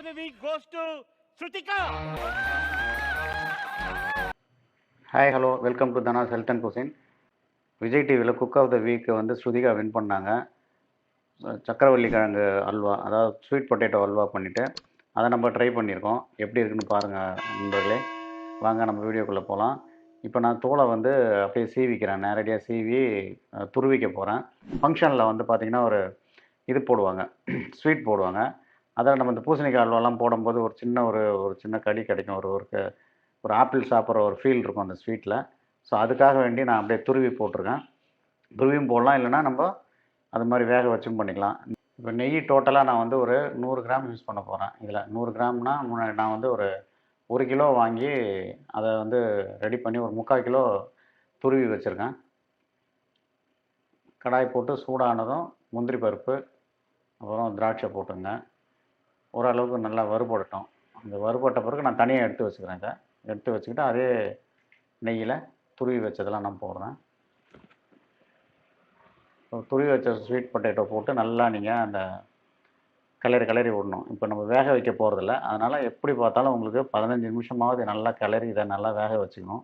of the week goes to Shruthika. Hi, hello, welcome to DHANA'S Health and Cuisine. Vjay TVல cook of the week வந்து Shrutika win பண்ணாங்க. சக்கரவள்ளி கிழங்கு அல்வா, அதாவது sweet potato halwa பண்ணிவிட்டு அதை நம்ம ட்ரை பண்ணியிருக்கோம். எப்படி இருக்குன்னு பாருங்கள் நண்பர்களே. வாங்க நம்ம வீடியோக்குள்ளே போகலாம். இப்போ நான் தோலை வந்து அப்படியே சீவிக்கிறேன், நேரடியாக சீவி துருவிக்க போகிறேன். ஃபங்க்ஷனில் வந்து பார்த்திங்கன்னா ஒரு இது போடுவாங்க, ஸ்வீட் போடுவாங்க. அதில் நம்ம இந்த பூசணிக்காய் அல்வாலாம் போடும்போது ஒரு சின்ன கடி கிடைக்கும். ஒரு ஆப்பிள் சாப்பிட்ற ஒரு ஃபீல் இருக்கும் அந்த ஸ்வீட்டில். ஸோ அதுக்காக வேண்டி நான் அப்படியே துருவி போட்டிருக்கேன். துருவியும் போடலாம், இல்லைனா நம்ம அது மாதிரி வேக வச்சும் பண்ணிக்கலாம். இப்போ நெய் டோட்டலாக நான் வந்து ஒரு 100 கிராம் யூஸ் பண்ண போகிறேன். இதில் 100 கிராம்னா நான் வந்து ஒரு கிலோ வாங்கி அதை வந்து ரெடி பண்ணி ஒரு 3/4 கிலோ துருவி வச்சுருக்கேன். கடாய் போட்டு சூடானதும் முந்திரி பருப்பு அப்புறம் திராட்சை போட்டுங்க. ஓரளவுக்கு நல்லா வறுபடட்டும். அந்த வறுபட்ட பிறகு நான் தனியாக எடுத்து வச்சுக்கிறேன். இதை எடுத்து வச்சுக்கிட்டு அதே நெய்யில் துருவி வச்சதெல்லாம் நான் போடுறேன். துருவி வச்ச ஸ்வீட் பொட்டேட்டோ போட்டு நல்லா நீங்கள் அந்த கிளறி விடணும். இப்போ நம்ம வேக வைக்க போகிறதில்ல, அதனால் எப்படி பார்த்தாலும் உங்களுக்கு 15 நிமிஷமாவது நல்லா கிளறி இதை நல்லா வேக வச்சுக்கணும்.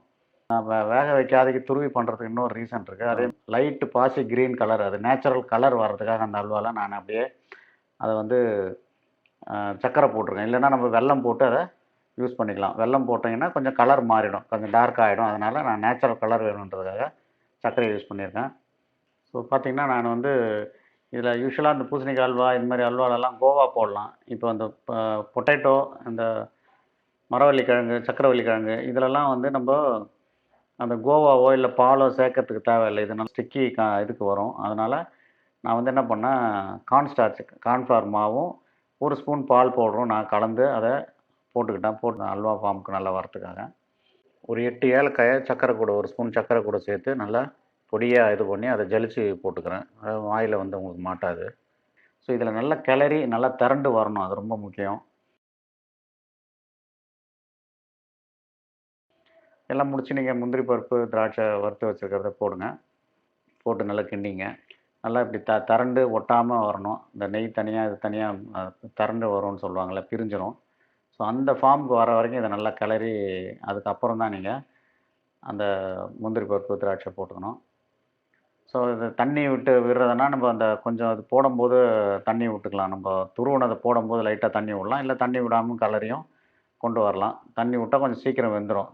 வேக வைக்காததுக்கு துருவி பண்ணுறதுக்கு இன்னொரு ரீசன் இருக்குது. அதே லைட்டு பாசி க்ரீன் கலர், அது நேச்சுரல் கலர் வர்றதுக்காக அந்த அல்வாவில் நான் அப்படியே அதை வந்து சர்க்கரை போட்டிருக்கேன். இல்லைனா நம்ம வெல்லம் போட்டு அதை யூஸ் பண்ணிக்கலாம். வெல்லம் போட்டிங்கன்னா கொஞ்சம் கலர் மாறிடும், கொஞ்சம் டார்க் ஆகிடும். அதனால் நான் நேச்சுரல் கலர் வேணுன்றதுக்காக சர்க்கரை யூஸ் பண்ணியிருக்கேன். ஸோ பார்த்திங்கன்னா நான் வந்து இதில் யூஸ்வலாக இந்த பூசணிக்காய் அல்வா இது மாதிரி அல்வாலெல்லாம் கோவா போடலாம். இப்போ அந்த பொட்டேட்டோ, இந்த மரவள்ளி கிழங்கு, சக்கரவள்ளி கிழங்கு இதிலெல்லாம் வந்து நம்ம அந்த கோவாவோ இல்லை பாலோ சேர்க்கறதுக்கு தேவையில்லை. இதனால் ஸ்டிக்கி இதுக்கு வரும். அதனால் நான் வந்து என்ன பண்ணேன், கார்ன்ஃப்ளவர் மாவும் 1 ஸ்பூன் பால் பவுடரும் நான் கலந்து அதை போட்டு அல்வா ஃபார்முக்கு நல்லா வரத்துக்காக ஒரு 8 ஏலக்காயை சர்க்கரை கூட 1 ஸ்பூன் சர்க்கரை கூட சேர்த்து நல்லா பொடியாக இது பண்ணி அதை ஜலிச்சு போட்டுக்கிறேன். அதாவது வாயில் வந்து உங்களுக்கு மாட்டாது. ஸோ இதில் நல்லா கிளறி நல்லா திரண்டு வரணும், அது ரொம்ப முக்கியம். எல்லாம் முடிச்சு நீங்கள் முந்திரி பருப்பு திராட்சை வறுத்து வச்சுருக்கிறத போடுங்க. போட்டு நல்லா கிண்டிங்க. நல்லா இப்படி திரண்டு ஒட்டாமல் வரணும். இந்த நெய் தனியாக இது தனியாக திரண்டு வரும்னு சொல்லுவாங்கள்ல, பிரிஞ்சிடும். ஸோ அந்த ஃபார்முக்கு வர வரைக்கும் இதை நல்லா கிளறி அதுக்கப்புறம் தான் நீங்கள் அந்த முந்திரி பருப்பு திராட்சை போட்டுக்கணும். ஸோ இது தண்ணி விட்டு விடுறதுனா நம்ம அந்த கொஞ்சம் அது போடும்போது தண்ணி விட்டுக்கலாம். நம்ம துருவனதை போடும்போது லைட்டாக தண்ணி விடலாம், இல்லை தண்ணி விடாமல் கலரியும் கொண்டு வரலாம். தண்ணி விட்டால் கொஞ்சம் சீக்கிரம் வெந்துடும்.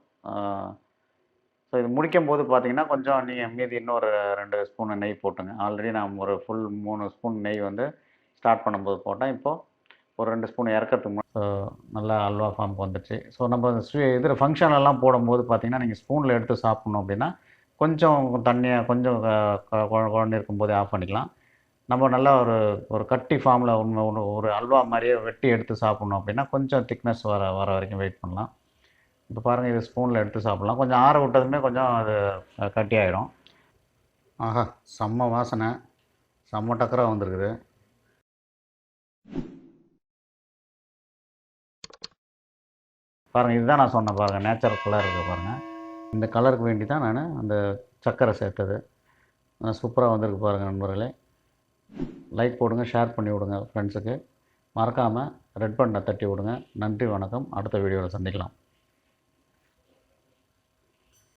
ஸோ இது முடிக்கும் போது பார்த்தீங்கன்னா கொஞ்சம் நீங்கள் மீதி இன்னொரு 2 ஸ்பூன் நெய் போட்டுங்க. ஆல்ரெடி நான் ஒரு ஃபுல் 3 ஸ்பூன் நெய் வந்து ஸ்டார்ட் பண்ணும்போது போட்டேன். இப்போது ஒரு 2 ஸ்பூன் இறக்கிறதுக்கு முன்னாடி நல்லா அல்வா ஃபார்முக்கு வந்துடுச்சு. ஸோ நம்ம இதில் ஃபங்க்ஷன்லாம் போடும்போது பார்த்தீங்கன்னா நீங்கள் ஸ்பூனில் எடுத்து சாப்பிட்ணும் அப்படின்னா கொஞ்சம் தண்ணியாக கொஞ்சம் குழம்பு இருக்கும்போதே ஆஃப் பண்ணிக்கலாம். நம்ம நல்லா ஒரு கட்டி ஃபார்மில் ஒரு அல்வா மாதிரியே வெட்டி எடுத்து சாப்பிட்ணும் அப்படின்னா கொஞ்சம் திக்னஸ் வர வரைக்கும் வெயிட் பண்ணலாம். இப்போ பாருங்கள், இது ஸ்பூனில் எடுத்து சாப்பிட்லாம். கொஞ்சம் ஆற விட்டதுமே கொஞ்சம் அது கட்டி ஆகிடும். ஆஹா, செம்ம வாசனை, செம்ம டக்கராக வந்துருக்குது. பாருங்கள், இதுதான் நான் சொன்னேன் பாருங்கள், நேச்சுரல் கலர் இருக்குது பாருங்கள். இந்த கலருக்கு வேண்டி தான் நான் அந்த சர்க்கரை சேர்த்தது. சூப்பராக வந்திருக்கு பாருங்கள் நண்பர்களே. லைக் போடுங்க, ஷேர் பண்ணி விடுங்க ஃப்ரெண்ட்ஸுக்கு. மறக்காமல் ரெட் பட்டனை தட்டி விடுங்க. நன்றி, வணக்கம். அடுத்த வீடியோவில் சந்திக்கலாம்.